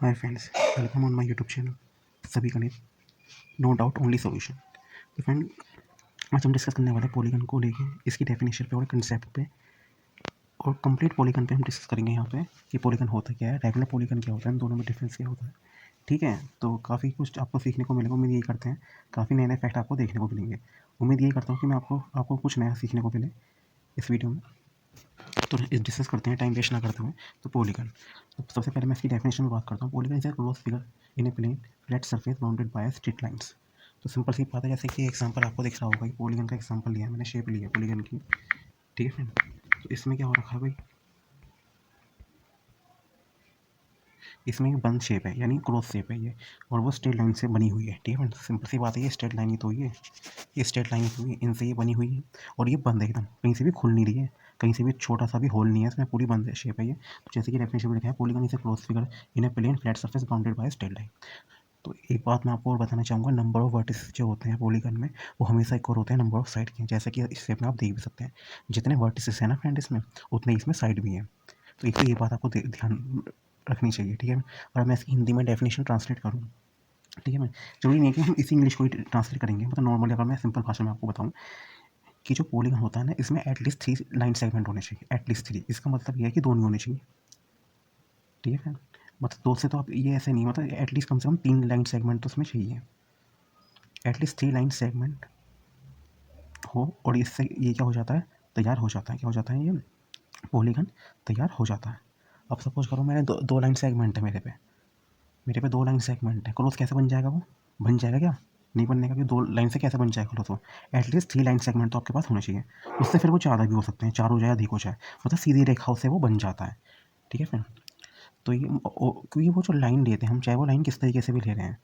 Hi friends, welcome on my YouTube channel सभी गणित, no doubt only solution. तो friend, आज हम डिस्कस करने वाले पॉलीगन को लेके, इसकी डेफिनेशन पे और कंसेप्ट पे और कंप्लीट पॉलीगन पे हम डिस्कस करेंगे यहाँ पे कि पॉलीगन होता क्या है, रेगुलर पॉलीगन क्या होता है, इन दोनों में डिफरेंस क्या होता है। ठीक है, तो काफ़ी कुछ आपको सीखने को मिलेगा। उम्मीद यही करते हैं काफ़ी नए नए फैक्ट आपको देखने को मिलेंगे। उम्मीद यही करता हूँ कि मैं आपको कुछ नया सीखने को मिले इस वीडियो में। तो इस डिस्कस करते हैं टाइम वेस्ट ना करते हुए। तो पॉलीगन, तो सबसे पहले मैं इसकी डेफिनेशन में बात करता हूँ। Polygon is a close figure in a plane flat surface bounded by straight lines. तो सिंपल सी बात है, जैसे कि एग्जांपल आपको दिख रहा होगा कि पॉलीगन का एग्जांपल लिया है मैंने, शेप लिया है पॉलीगन की। ठीक है फ्रेंड, तो इसमें क्या हो रखा है भाई, इसमें एक बंद शेप है यानी क्लोज शेप है ये, और वो स्ट्रेट लाइन से बनी हुई है। ठीक है फ्रेंड, सिंपल सी बात है, ये स्ट्रेट लाइन ही तो हुई है, ये स्ट्रेट लाइन हुई है, इनसे ये बनी हुई है और ये बंद है एकदम, कहीं से भी खुल नहीं रही है, कहीं से भी छोटा सा भी होल नहीं है इसमें, पूरी बंद शेप है ये। तो जैसे कि डेफिनेशन में लिखा है, polygon is a close figure in a plane flat surface bounded by straight line. तो एक बात मैं आपको और बताना चाहूँगा, नंबर ऑफ वर्टिस जो होते हैं पॉलीगन में, वो हमेशा इक्वल होते हैं नंबर ऑफ साइड के। जैसे कि इस शेप में आप देख भी सकते हैं, जितने वर्टिसेस हैं ना फ्रेंड इसमें, उतने इसमें साइड भी हैं। तो एक तो ये बात आपको ध्यान रखनी चाहिए। ठीक है, और मैं इसकी हिंदी में डेफिनेशन ट्रांसलेट करूँ, ठीक है मैं, जरूरी नहीं है कि हम इसी इंग्लिश को ही ट्रांसलेट करेंगे, मतलब नॉर्मली अगर मैं सिंपल भाषा में आपको बताऊँ कि जो पॉलीगन होता है ना, इसमें एटलीस्ट 3 लाइन सेगमेंट होने चाहिए, एटलीस्ट 3। इसका मतलब ये है कि 2 नहीं होने चाहिए। ठीक है फ्रेंड, मतलब 2 से तो आप ये ऐसे नहीं, मतलब एटलीस्ट कम से कम 3 लाइन सेगमेंट तो उसमें चाहिए, एटलीस्ट 3 लाइन सेगमेंट हो, और इससे ये क्या हो जाता है, तैयार हो जाता है, क्या हो जाता है, ये पॉलीगन तैयार हो जाता है। अब सपोज करो मैंने दो लाइन सेगमेंट है मेरे पे 2 लाइन सेगमेंट है, क्लोज कैसे बन जाएगा वो, बन जाएगा क्या, नहीं बनने का, कि 2 लाइन से कैसे बन जाएगा क्लोज वो। एटलीस्ट 3 लाइन सेगमेंट तो आपके पास होने चाहिए, उससे फिर वो ज़्यादा भी हो सकते हैं, 4 हो जाए, अधिक हो जाए, मतलब सीधी रेखाओं से वो बन जाता है। ठीक है फ्रेंड, तो ये क्योंकि वो जो लाइन लेते हैं हम, चाहे वो लाइन किस तरीके से भी ले रहे हैं,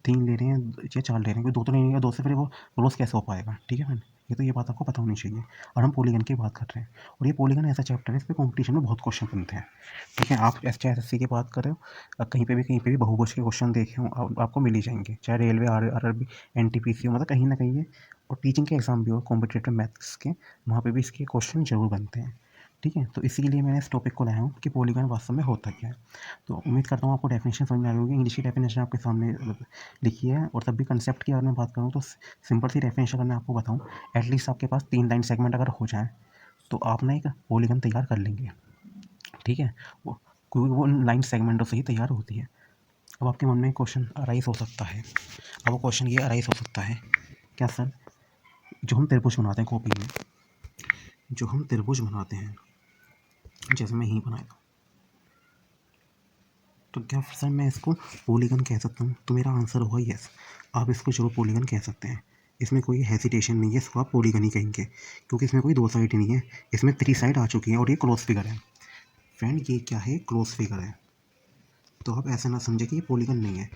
3 ले रहे हैं या 4 ले रहे हैं, क्योंकि 2 तो नहीं लेंगे, 2 से फिर वो क्लोज कैसे हो पाएगा। ठीक है फ्रेंड, ये बात आपको पता होनी चाहिए। और हम पॉलीगन की बात कर रहे हैं, और ये पॉलीगन ऐसा चैप्टर है, इस पर कॉम्पिटिशन में बहुत क्वेश्चन बनते हैं। ठीक है, आप चाहे एसएससी की बात करें, कहीं पे भी बहुभुज के क्वेश्चन देखे हों, आपको मिल ही जाएंगे, चाहे रेलवे, आरआरबी, एनटीपीसी हो, मतलब कहीं ना कहीं ये, और टीचिंग के एग्जाम भी हो, कॉम्पिटेटिव मैथ्स के, वहाँ पे भी इसके क्वेश्चन जरूर बनते हैं। ठीक है, तो इसीलिए मैंने इस टॉपिक को लाया हूँ कि पॉलीगन वास्तव में होता क्या है। तो उम्मीद करता हूँ आपको डेफिनेशन समझ में आ रही होगी। इंग्लिश की डेफिनेशन आपके सामने लिखी है, और तब भी कंसेप्ट की अगर मैं बात करूँ तो सिंपल सी डेफिनेशन अगर मैं आपको बताऊँ, एटलीस्ट आपके पास 3 लाइन सेगमेंट अगर हो जाए तो आप ना एक पॉलीगन तैयार कर लेंगे। ठीक है, वो क्योंकि वो लाइन सेगमेंटों से ही तैयार होती है। अब आपके मन में क्वेश्चन अराइज हो सकता है, अब वो क्वेश्चन ये अराइज हो सकता है, क्या सर, जो हम त्रिभुज बनाते हैं कॉपी में, जो हम त्रिभुज बनाते हैं, जैसे मैं यहीं बनाया, तो क्या सर मैं इसको पॉलीगन कह सकता हूँ? तो मेरा आंसर होगा यस, आप इसको जरूर पॉलीगन कह सकते हैं। इसमें कोई हेजिटेशन नहीं है, इसको आप पॉलीगन ही कहेंगे, क्योंकि इसमें कोई 2 साइड ही नहीं है, इसमें 3 साइड आ चुकी है, और ये क्लोज फिगर है फ्रेंड, ये क्या है, क्लोज फिगर है। तो आप ऐसा ना समझे कि ये पॉलीगन नहीं है।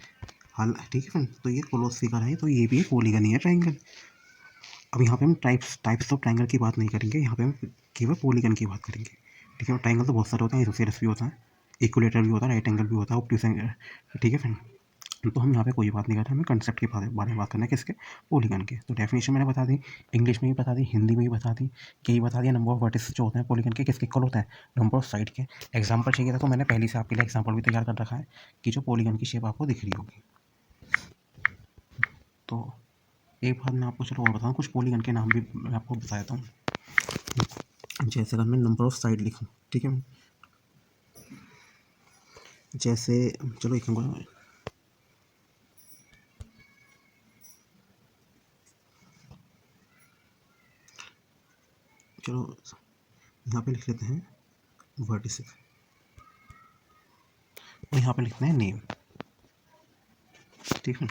हाल ठीक है फ्रेंड, तो ये क्लोज फिगर है, तो ये भी पॉलीगन ही है, ट्राइंगल। अब यहाँ पे हम टाइप्स ऑफ ट्राइंगल की बात नहीं करेंगे, यहाँ पे हम केवल पॉलीगन की बात करेंगे। ठीक है, और ट्राइंगल तो बहुत सारे होते हैं, इसोसेलेस भी होता है, इक्विलेटरल भी होता है, राइट एंगल भी होता है, ऑब्ट्यूज एंगल। ठीक है फ्रेंड, तो हम यहाँ पे कोई बात नहीं कर रहे, हमें कंसेप्ट के बारे में बात करना है, किसके, पॉलीगन के। तो डेफिनेशन मैंने बता दी, इंग्लिश में भी बता दी, हिंदी में भी बता दी, कि ये बता दिया नंबर ऑफ वर्टिस जो होते हैं पॉलीगन के, किसके इक्वल होते हैं, नंबर ऑफ साइड के। एग्जाम्पल चाहिए था तो मैंने पहले से आपके लिए एग्जाम्पल भी तैयार कर रखा है, कि जो पॉलीगन की शेप आपको दिख रही होगी। तो एक बात मैं आपको चलो और बताऊँ, कुछ पॉलीगन के नाम भी मैं आपको बता देता हूँ। जैसे अगर मैं नंबर ऑफ साइड लिखूँ, ठीक है, जैसे चलो लिखूँगा, चलो यहाँ पे लिख लेते हैं वर्टिसेस, और यहाँ पे लिखते हैं नेम। ठीक है,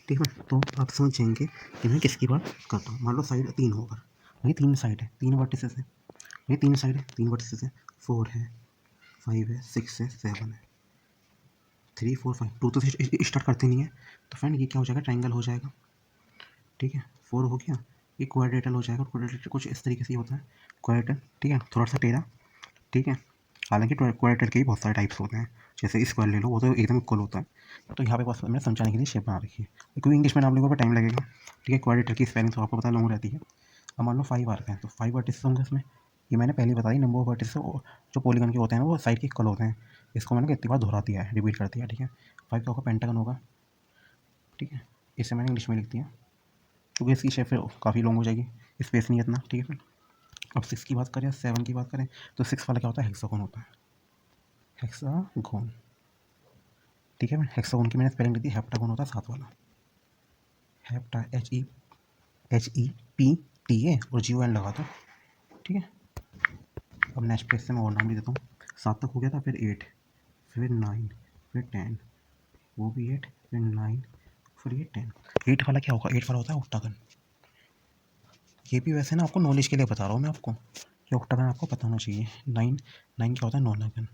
ठीक है, तो आप समझ जाएंगे कि मैं किसकी बात करता हूँ। मान लो साइड 3 होगा, ये 3 साइड है, 3 वर्टिसेस है, ये 3 साइड है, 3 वर्टिसेस है, 4 है, 5 है, 6 है, 7 है, 3 4 5, 2 तो स्टार्ट करते नहीं है, तो फ्रेंड ये क्या हो जाएगा, ट्राइंगल हो जाएगा। ठीक है, 4 हो गया, ये क्वाड्रेटल हो जाएगा, क्वाड्रेटल कुछ इस तरीके से ही होता है, क्वाड्रेटल। ठीक है, थोड़ा सा टेढ़ा। ठीक है, हालांकि क्वाड्रेटल के भी बहुत सारे टाइप्स होते हैं, जैसे स्क्वायर ले लो, वो तो एकदम इक्वल होता है। तो यहाँ पे बस मैंने समझाने के लिए शेप बना रखी है, क्योंकि इंग्लिश में नाम लोगों पर टाइम लगेगा। ठीक है, क्वाड्रेटल की स्पेलिंग तो आपको पता लॉन्ग रहती है। अब मान लो 5 आ रहे हैं, तो 5 वर्टिसेस होंगे इसमें, ये मैंने पहले ही बता दी, नंबर ऑफ वर्टिसेस जो पॉलीगन के होते हैं वो साइड के इक्वल होते हैं। इसको मैंने कितनी बार दोहरा दिया है, रिपीट कर दिया, ठीक है। 5 क्या होगा, पेंटागन होगा, ठीक है। इसे मैंने इंग्लिश में लिख दिया क्योंकि इसकी शेप फिर काफ़ी लॉन्ग हो जाएगी, स्पेस नहीं है इतना, ठीक है फिर। अब 6 की बात करें, 7 की बात करें, तो 6 वाला क्या होता है, हेक्सागोन होता है, हेक्सागोन, ठीक है। हेक्सागोन की मैंने स्पेलिंग ली थी, हेप्टागोन होता है 7 वाला, हेप्टा, HEPTA और GON लगा दो, ठीक है। अब नेक्स्ट पेज से मैं और नाम भी देता हूँ। 7 तक हो गया था, फिर 8, फिर 9, फिर 10, वो भी 8, फिर 9, फिर ये 10। 8 वाला क्या होगा, 8 वाला होता है ऑक्टागन। ये भी वैसे ना आपको नॉलेज के लिए बता रहा हूँ मैं आपको कि ऑक्टागन आपको पता होना चाहिए। 9 9 क्या होता है, नोनागन,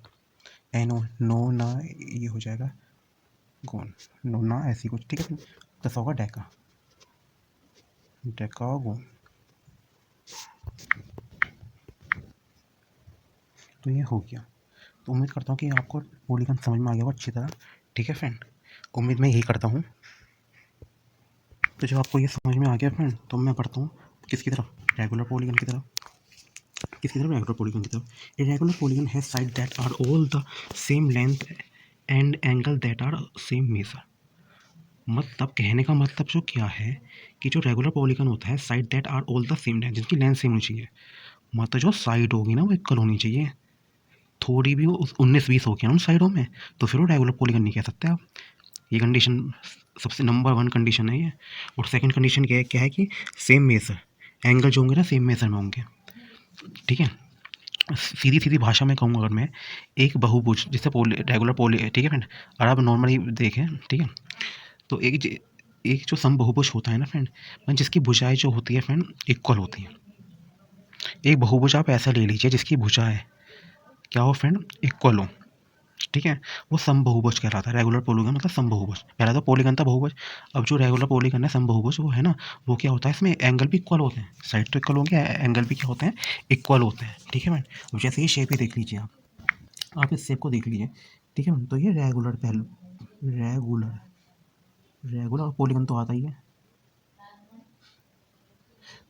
एनो नो ना, ये हो जाएगा गोन, नो ना ऐसी कुछ, ठीक है। 10 होगा डेका, डेकागोन। तो ये हो गया। तो उम्मीद करता हूँ कि आपको पॉलीगन समझ में आ गया होगा अच्छी तरह, ठीक है फ्रेंड। उम्मीद मैं यही करता हूँ। तो जब आपको ये समझ में आ गया फ्रेंड, तो मैं बढ़ता हूँ किसकी तरफ, रेगुलर पॉलीगन की तरफ। किसकी तरफ, रेगुलर पॉलीगन की तरफ। A regular polygon has side that are all the same length and angle that are same measure. मतलब कहने का मतलब जो क्या है कि जो रेगुलर पॉलीगन होता है, side that are all the same length, जिनकी लेंथ सेम होनी चाहिए। मतलब जो साइड होगी ना वो इक्वल होनी चाहिए। थोड़ी भी 19-20 हो गया उन साइडों में तो फिर वो रेगुलर पॉलीगन नहीं कह सकते आप। ये कंडीशन सबसे नंबर 1 कंडीशन है ये। और सेकंड कंडीशन क्या है कि सेम मेजर, एंगल जो होंगे ना सेम मेजर में होंगे, ठीक है। सीधी सीधी भाषा में कहूँगा अगर मैं, एक बहुभुज जिसे रेगुलर पोली, ठीक है फ्रेंड, और आप नॉर्मली देखें, ठीक है, तो एक जो समबहुभुज होता है ना फ्रेंड, जिसकी भुजाएं जो होती है फ्रेंड इक्वल होती है। एक बहुभुज आप ऐसा ले लीजिए जिसकी भुजाएं क्या हो फ्रेंड, इक्वल हो, ठीक है, वो समबहुभुज कहलाता है। रेगुलर पॉलीगन मतलब समबहुभुज। पहला तो पॉलीगन था बहुभुज, अब जो रेगुलर पॉलीगन है समबहुभुज वो है ना, वो क्या होता है, इसमें एंगल भी इक्वल होते हैं, साइड तो इक्वल होंगे, एंगल भी क्या होते हैं, इक्वल होते हैं, ठीक है मैम। अब जैसे ये शेप ही देख लीजिए आप इस शेप को देख लीजिए, ठीक है मैम। तो ये रेगुलर पहलू, रेगुलर रेगुलर पॉलीगन तो आता ही है।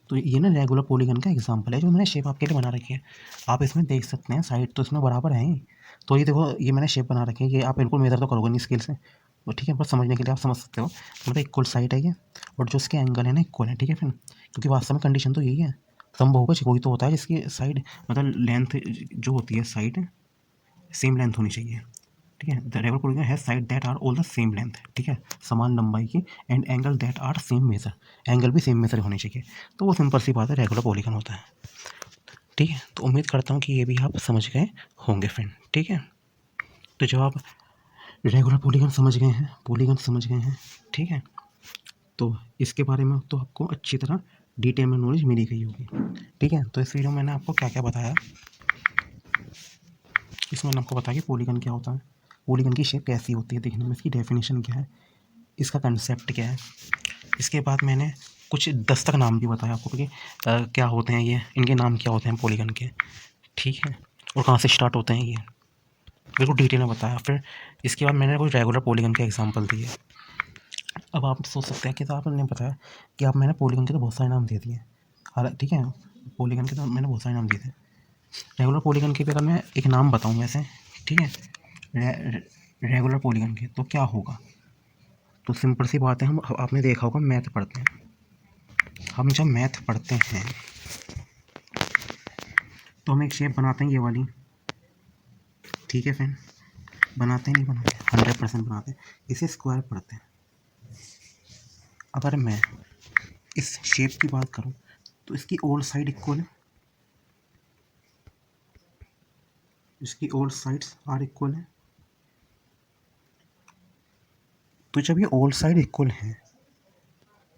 तो ये ना रेगुलर पॉलीगन का एग्जांपल है जो मैंने शेप आपके लिए बना रखी है। आप इसमें देख सकते हैं साइड तो इसमें बराबर है ही। तो ये देखो, ये मैंने शेप बना रखी है, ये आप इनको मेजर तो करोगे नहीं स्केल से, तो ठीक है, बस समझने के लिए आप समझ सकते हो। तो मतलब इक्वल साइड है ये, और जो इसके एंगल है ना इक्वल है, ठीक है फिर, क्योंकि वास्तव में कंडीशन तो यही है। समबहुभुज कोई तो होता है जिसकी साइड मतलब लेंथ जो होती है साइड सेम लेंथ होनी चाहिए, ठीक है। The regular polygon has side that are all the same length, ठीक है, समान लंबाई की, and angle that are same measure, angle भी सेम मेजर होनी चाहिए। तो वो सिंपल सी बात है, रेगुलर पॉलीगन होता है, ठीक है। तो उम्मीद करता हूँ कि ये भी आप समझ गए होंगे फ्रेंड, ठीक है। तो जब आप रेगुलर पॉलीगन समझ गए हैं, पॉलीगन समझ गए हैं, ठीक है, तो इसके बारे में तो आपको अच्छी तरह डिटेल में नॉलेज मिली गई होगी, ठीक है। तो इस वीडियो में मैंने आपको क्या क्या बताया, इसमें मैंने आपको बताया कि पॉलीगन क्या होता है, पॉलीगन की शेप कैसी होती है देखने में, इसकी डेफिनेशन क्या है, इसका कंसेप्ट क्या है। इसके बाद मैंने कुछ 10 तक नाम भी बताया आपको कि क्या होते हैं ये, इनके नाम क्या होते हैं पॉलीगन के, ठीक है, और कहाँ से स्टार्ट होते हैं ये बिल्कुल डिटेल में बताया। फिर इसके बाद मैंने कुछ रेगुलर पॉलीगन के एग्जांपल दिए। अब आप सोच सकते हैं कि तो आपने बताया कि आप मैंने पॉलीगन के तो बहुत सारे नाम दे दिए, हालांकि ठीक है, पॉलीगन के तो मैंने बहुत सारे नाम दिए थे। रेगुलर पॉलीगन के भी अगर मैं एक नाम बताऊँ वैसे, ठीक है, रेगुलर पॉलीगन के तो क्या होगा, तो सिंपल सी बात है, हम आपने देखा होगा मैथ पढ़ते हैं, हम जब मैथ पढ़ते हैं तो हम एक शेप बनाते हैं ये वाली, ठीक है फ्रेंड, बनाते हैं नहीं बनाते, 100% बनाते हैं, इसे स्क्वायर पढ़ते हैं। अगर मैं इस शेप की बात करूं तो इसकी ऑल साइड इक्वल है, इसकी ऑल साइड्स आर इक्वल है। तो जब ये ऑल साइड इक्वल है,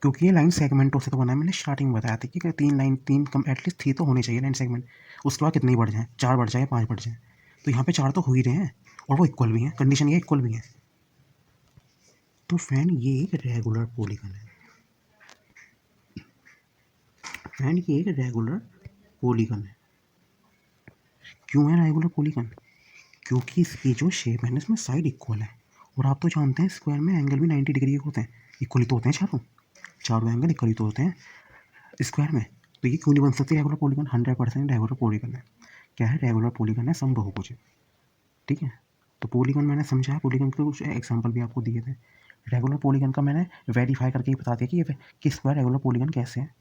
क्योंकि ये लाइन सेगमेंटों से तो बना है, मैंने स्टार्टिंग में बताया था कि 3 लाइन, 3 कम एटलीस्ट 3 तो होनी चाहिए लाइन सेगमेंट, उसके बाद कितनी बढ़ जाए, 4 बढ़ जाए, 5 बढ़ जाए, तो यहाँ पे 4 तो हो ही रहे हैं, और वो इक्वल भी हैं, कंडीशन ये इक्वल भी है। तो फ्रेंड ये एक रेगुलर पॉलीगन है, फ्रेंड ये एक रेगुलर पॉलीगन है। क्यों है रेगुलर पॉलीगन, क्योंकि इसकी जो शेप है ना इसमें साइड इक्वल है, और आप तो जानते हैं स्क्वायर में एंगल भी 90 डिग्री के होते हैं, इक्वली तो होते हैं चारों, चारों एंगल इक्वली तो होते हैं स्क्वायर में। तो ये क्यों नहीं बन सकती रेगुलर पॉलीगन, 100% रेगुलर पॉलीगन है। क्या है, रेगुलर पॉलीगन है, समबहुभुज है, ठीक है। तो पॉलीगन मैंने समझाया, पॉलीगन के कुछ एग्जांपल भी आपको दिए थे। रेगुलर पॉलीगन का मैंने वेरीफाई करके ही बता दिया कि ये किस बार रेगुलर पॉलीगन कैसे है।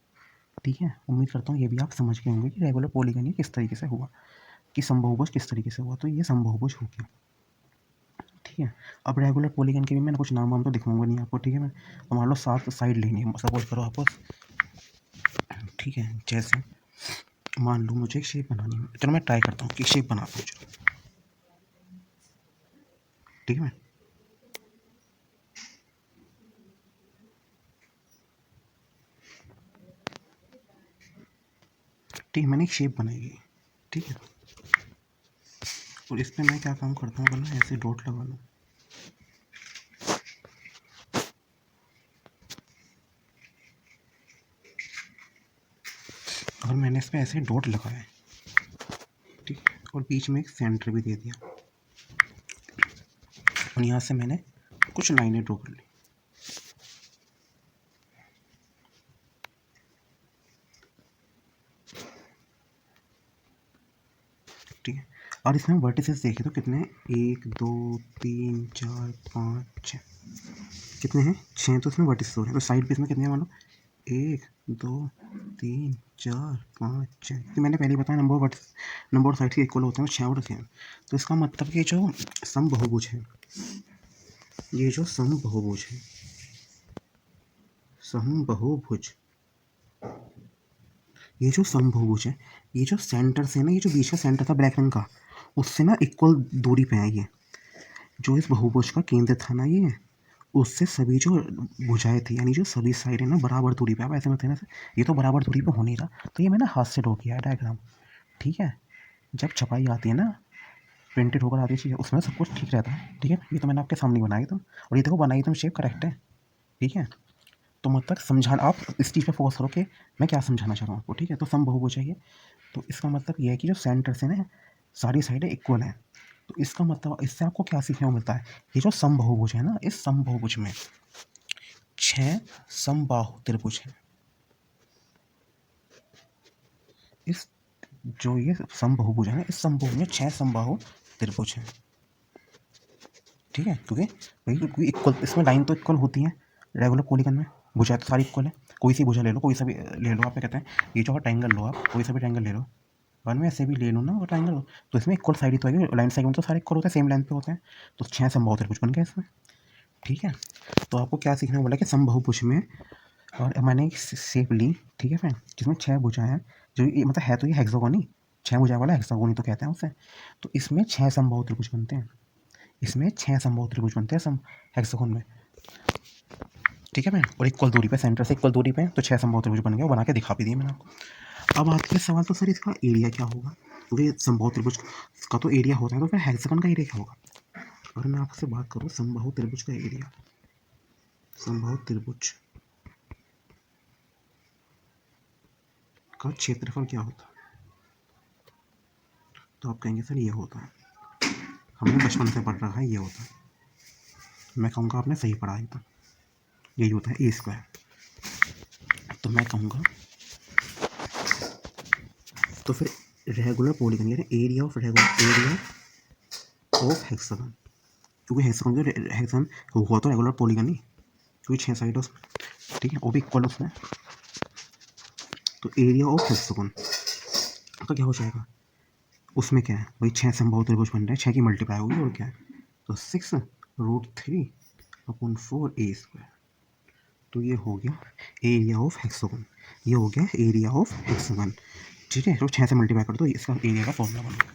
ठीक है, उम्मीद करता हूँ ये भी आप समझ गए होंगे कि रेगुलर पॉलीगन ये किस तरीके से हुआ, कि समबाहुभुज किस तरीके से हुआ। तो ये समबाहुभुज हो गया। ठीक है, अब रेगुलर पॉलीगन के भी मैंने कुछ नाम वाम तो दिखाऊंगा नहीं आपको। ठीक है, मैं तो मान लो 7 साइड लेनी है, सपोज करो आपको। ठीक है, जैसे मान लो मुझे एक शेप बनानी है, चलो मैं ट्राई करता हूँ कि शेप बनाता हूँ। चलो ठीक है, ठीक है, मैंने एक शेप बनाई है। ठीक है, और इस पर मैं क्या काम करता हूँ, ना ऐसे डॉट लगा लूँ। और मैंने इस पर ऐसे डॉट लगाया है। ठीक है, और बीच में एक सेंटर भी दे दिया, और यहाँ से मैंने कुछ लाइनें ड्रॉ कर ली। ठीक है, और इसमें वर्टिसेस देखें तो कितने हैं, 1 2 3 4 5 6, कितने हैं, 6। तो इसमें वर्टिसेस हो रहे हैं। तो साइड पे इसमें कितने हैं, मान लो 1 2 3 4 5 6, कि मैंने पहले ही बताया नंबर साइड के इक्वल होते हैं, तो 6 और हैं। तो इसका मतलब कि जो समबाहुभुज है, ये जो समबाहुभुज है, समबाहुभुज, ये जो समबाहुभुज है, ये जो सेंटर से ना, ये जो बीच का सेंटर था ब्लैक रंग का, उससे ना इक्वल दूरी पे है ये। जो इस बहुभुज का केंद्र था ना, ये उससे सभी जो भुजाएं थी, यानी जो सभी साइड है ना, बराबर दूरी पे। अब ऐसे मत है ना, ये तो बराबर दूरी पे हो नहीं रहा, तो ये मैंने हाथ से ड्रॉ किया है डायग्राम। ठीक है, जब छपाई आती है ना, प्रिंटेड होकर आती है चीज़, उसमें सब कुछ ठीक रहता है। ठीक है, ये तो मैंने आपके सामने बनाई तुम, और ये देखो बनाई तुम, शेप करेक्ट है। ठीक है, तो मतलब समझाना, आप इस चीज़ पे फोकस करो कि मैं क्या समझाना चाह रहा हूँ आपको। ठीक है, तो सम बहुभुज चाहिए, तो इसका मतलब ये है कि जो सेंटर से ना सारी साइडें इक्वल हैं। तो इसका मतलब इससे आपको क्या सीखने को मिलता है, ये जो समबाहुभुज है ना, इस समबाहुभुज में 6 समबाहु त्रिभुज हैं। इस जो ये समबाहुभुज है ना, इस समबाहु में 6 समबाहु त्रिभुज हैं। ठीक है, क्योंकि इक्वल, इसमें लाइन तो इक्वल होती है रेगुलर पॉलीगन में, भुजा तो सारी इक्वल है। कोई सी भुजा ले लो, कोई सा भी ले लो, आप क्या कहते हैं, ये जो ट्रायंगल लो, आप कोई सा भी ट्रायंगल ले लो, वन में ऐसे भी ले लो ना वो ट्रायंगल, तो इसमें इक्वल साइड ही तो है, लाइन सेगमेंट तो सारे इक्वल होते हैं, सेम लेंथ पे होते हैं। तो 6 समबाहु त्रिभुज बन गए इसमें। ठीक है, तो आपको क्या सीखना बोला कि समबाहुभुज में, और मैंने एक शेप ली। ठीक है फ्रेंड, जिसमें 6 भुजाएं हैं, जो ये मतलब है तो ये हेक्सागोन ही, 6 भुजाएं वाला हेक्सागोन ही तो कहते हैं उसे। तो इसमें 6 समबाहु त्रिभुज बनते हैं, इसमें 6 समबाहु त्रिभुज बनते हैं सम हेक्सागोन में। ठीक है फ्रेंड, और इक्वल दूरी पे, सेंटर से इक्वल दूरी पे, तो 6 समबाहु त्रिभुज बन गए, वो बना के दिखा भी दिए मैंने आपको। अब आते हैं सवाल, तो सर इसका एरिया क्या होगा, क्योंकि समबाहु त्रिभुज का तो एरिया होता है, तो फिर हेक्सागन का एरिया क्या होगा। अगर मैं आपसे बात करूँ समबाहु त्रिभुज का एरिया, समबाहु त्रिभुज का क्षेत्रफल क्या होता है, तो आप कहेंगे सर ये होता है, हमने बचपन से पढ़ रखा है, ये होता है। मैं कहूँगा आपने सही पढ़ा है, तो यही होता है A²। तो मैं कहूँगा, तो फिर रेगुलर पॉलीगन यानी area of regular, area of hexagon, क्योंकि हेक्सागन जो हेक्सागन हुआ तो रेगुलर पॉलीगन ही, क्योंकि 6 साइड उसमें। ठीक है, वो भी इक्वल उसमें, तो एरिया ऑफ हेक्सागन का क्या हो जाएगा, उसमें क्या है भाई, 6 समबाहु त्रिभुज बन रहे हैं, 6 की मल्टीप्लाई होगी और क्या है, तो 6√3/4 A²। तो ये हो गया एरिया ऑफ हेक्सागन, ये हो गया एरिया ऑफ हेक्सागन। ठीक है, तो 6 से मल्टीप्लाई कर दो, इसका एरिया का फॉर्मूला बन गया।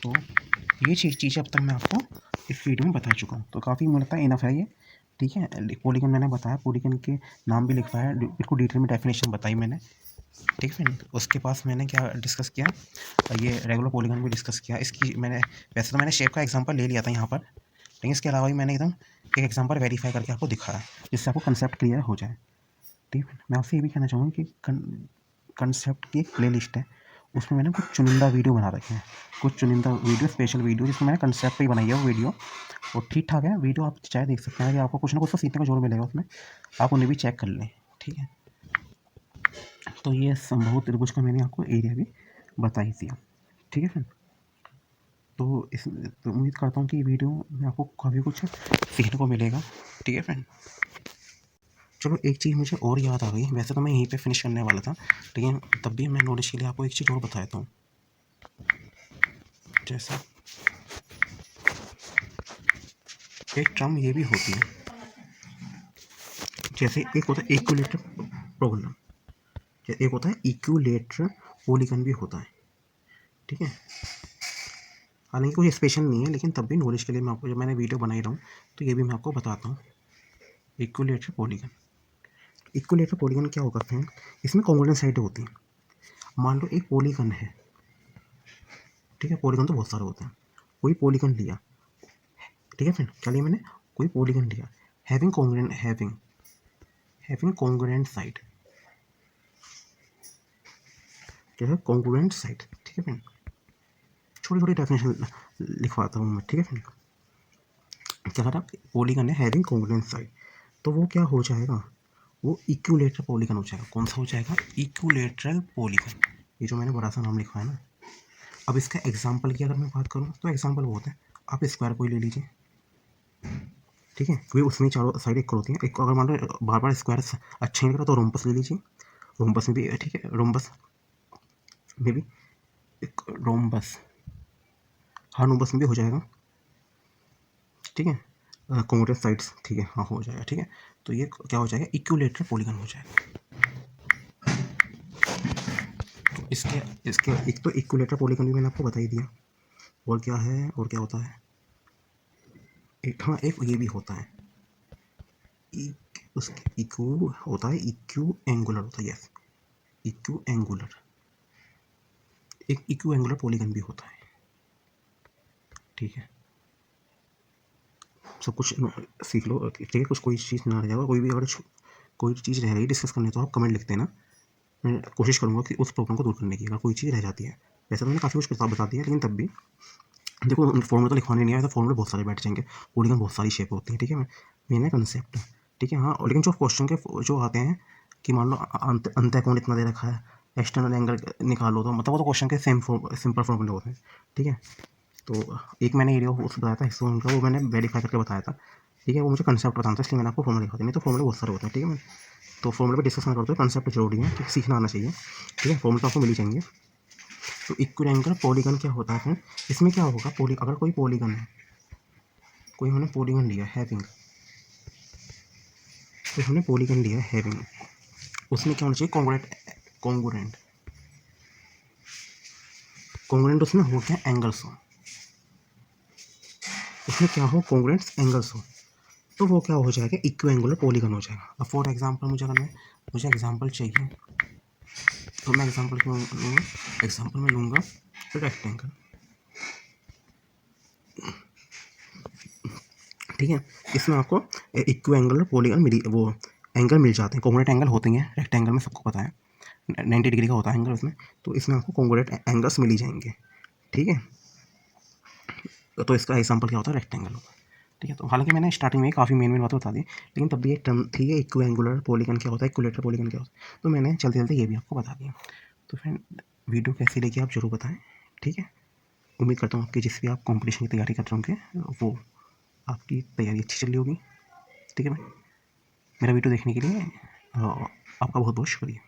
तो ये चीज़ें अब तक मैं आपको इस वीडियो में बता चुका हूँ, तो काफ़ी मुझे लगता है इनफ है ये। ठीक है, पॉलीगन मैंने बताया, पॉलीगन के नाम भी लिखवाया, बिल्कुल डिटेल में डेफिनेशन बताई मैंने। ठीक है, उसके पास मैंने क्या डिस्कस किया, ये रेगुलर पॉलीगन भी डिस्कस किया। इसकी मैंने, वैसे तो मैंने शेप का एग्जांपल ले लिया था यहाँ पर, लेकिन इसके अलावा भी मैंने एकदम एक एग्जांपल वेरीफाई करके आपको दिखाया, जिससे आपको कंसेप्ट क्लियर हो जाए। ठीक है, मैं आपसे ये भी कहना चाहूँगा कि कंसेप्ट की एक प्ले लिस्ट है, उसमें मैंने कुछ चुनिंदा वीडियो बना रखे हैं, कुछ चुनिंदा वीडियो, स्पेशल वीडियो, जिसमें मैंने कंसेप्ट पे ही बनाई है वो वीडियो, और ठीक ठाक है वीडियो, आप चाहे देख सकते हैं कि आपको कुछ ना कुछ तो सीखने को जरूर मिलेगा उसमें, आप उन्हें भी चेक कर लें। ठीक है, तो ये समबाहु त्रिभुज का मैंने आपको एरिया भी बता ही दिया। ठीक है फ्रेंड, तो उम्मीद करता हूँ कि वीडियो में आपको काफ़ी कुछ सीखने को मिलेगा। ठीक है फ्रेंड। चलो एक चीज़ मुझे और याद आ गई, वैसे तो मैं यहीं पे फिनिश करने वाला था, लेकिन तब भी मैं नॉलेज के लिए आपको एक चीज़ और बता देता हूँ। जैसे एक टर्म ये भी होती है, जैसे एक होता है इक्विलेटरल प्रॉब्लम, एक होता है इक्विलेटरल पॉलीगन भी होता है। ठीक है, हालांकि कुछ स्पेशल नहीं है, लेकिन तब भी नॉलेज के लिए मैं आपको, जब मैंने वीडियो बनाई रहा हूँ तो ये भी मैं आपको बताता हूँ। इक्विलेटरल पॉलीगन, इक्विलेटरल पॉलीगन क्या होगा फ्रेंड, इसमें कॉन्ग्रुएंट साइड होती है। मान लो एक पॉलीगन है, ठीक है, पॉलीगन तो बहुत सारे होते हैं, कोई पॉलीगन लिया, ठीक है फ्रेंड, क्या लिया मैंने, कोई पॉलीगन लिया, having congruent, having congruent side, क्या है कॉन्ग्रुएंट साइड। ठीक है फ्रेंड, छोटी छोटी डेफिनेशन लिखवाता हूँ मैं। ठीक है फ्रेंड, क्या करा, पॉलीगन है हैविंग कॉन्ग्रुएंट साइड, तो वो क्या हो जाएगा, वो इक्विलेटरल पॉलीगन हो जाएगा। कौन सा हो जाएगा, इक्विलेटरल पॉलीगन, ये जो मैंने बड़ा सा नाम लिखा है ना। अब इसका एग्जाम्पल की अगर मैं बात करूँ तो एग्जाम्पल बहुत है, आप स्क्वायर कोई ले लीजिए, ठीक है, क्योंकि उसमें चारों साइड इक्वल होती है। एक अगर मान लो बार बार स्क्वायर अच्छा नहीं लग रहा तो रोम्बस ले लीजिए, रोम्बस में भी, ठीक है, रोम्बस में भी एक रोम्बस, हर रोम्बस में भी हो जाएगा। ठीक है, कॉन्ग्रुएंट साइड्स, ठीक है, हाँ हो जाएगा। ठीक है, तो ये क्या हो जाएगा, इक्विलेटरल पॉलीगन हो जाएगा। तो इसके इसके एक तो इक्विलेटरल पॉलीगन भी मैंने आपको बता ही दिया, और क्या है, और क्या होता है, एक, हाँ एक ये भी होता है, उसके इक्यू होता है, इक्यू एंगुलर होता है, यस, इक्यू एंगुलर, एक इक्यू एंगुलर पॉलीगन भी होता है। ठीक है, सब कुछ सीख लो। ठीक है, कुछ कोई चीज़ ना रह जाएगा, कोई भी अगर कोई चीज़ रह गई डिस्कस करने तो आप कमेंट लिख देना, मैं कोशिश करूँगा कि उस प्रॉब्लम को दूर करने की, अगर कोई चीज़ रह जाती है। वैसे तो मैंने काफ़ी कुछ किताब बता दी है, लेकिन तब भी देखो फॉर्मूला तो लिखवाने नहीं आया, तो फॉर्मूले बहुत सारे बैठ जाएंगे, पॉलीगन बहुत सारी शेप होती है। ठीक है, मेन है कंसेप्ट। ठीक है, हाँ, और लेकिन जो क्वेश्चन के जो आते हैं कि मान लो अंत कोण इतना दे रखा है, एक्सटर्नल एंगल निकालो, तो मतलब वो तो क्वेश्चन के सिंपल फॉर्मूले होते हैं। ठीक है, तो एक मैंने एरिया उस बताया था हिस्सों का, वो मैंने वेरीफाई करके बताया था। ठीक है, वो मुझे कंसेप्ट बताना था, इसलिए मैंने आपको फॉर्मूला लिखा था, नहीं तो फॉर्मूले बहुत सारे होते हैं। ठीक है, मैं तो फॉर्मूले पे डिस्कस ना करते हुए कंसेप्ट जरूरी है, ठीक, सीखना आना चाहिए। ठीक है, फॉर्मूला तो आपको मिल ही जाएंगे। तो इक्विलेटरल पॉलीगन क्या होता है, इसमें क्या होगा, अगर कोई पॉलीगन है, कोई हमने पॉलीगन लिया हैविंग, तो हमने पॉलीगन लिया हैविंग, उसमें क्या होना चाहिए, कॉन्ग्रुएंट, कॉन्ग्रुएंट, कॉन्ग्रुएंट उसमें हो क्या, एंगल्स हो, उसमें क्या हो, कॉन्ग्रुएंट एंगल्स हो, तो वो क्या हो जाएगा, इक्विएंगुलर पॉलीगन हो जाएगा। अब फॉर एग्जांपल मुझे अगर मुझे एग्जांपल चाहिए, तो मैं एग्जांपल क्यों लूँगा, एग्जांपल में लूँगा रेक्टेंगल। ठीक है, इसमें आपको इक्विएंगुलर पॉलीगन मिली, वो एंगल मिल जाते हैं, कॉन्ग्रुएंट एंगल होते हैं रेक्टेंगल में, सबको पता है 90 डिग्री का होता है एंगल उसमें, तो इसमें आपको कॉन्ग्रुएंट एंगल्स मिल ही जाएंगे। ठीक है, तो इसका एग्जांपल क्या होता है, रेक्टेंगल होता है। ठीक है, तो हालांकि मैंने स्टार्टिंग में काफ़ी मेन बातें बता दी, लेकिन तब भी एक टर्म थी, इक्विएंगुलर पॉलीगन क्या होता है, इक्विलेटरल पॉलीगन क्या होता है, तो मैंने चलते चलते ये भी आपको बता दिया। तो फ्रेंड, वीडियो कैसी लगी आप जरूर बताएं। ठीक है, उम्मीद करता हूँ आपकी जिस भी आप कॉम्पिटिशन की तैयारी कर रहे होंगे, वो आपकी तैयारी अच्छी चल रही होगी। ठीक है भाई, मेरा वीडियो देखने के लिए आपका बहुत बहुत शुक्रिया।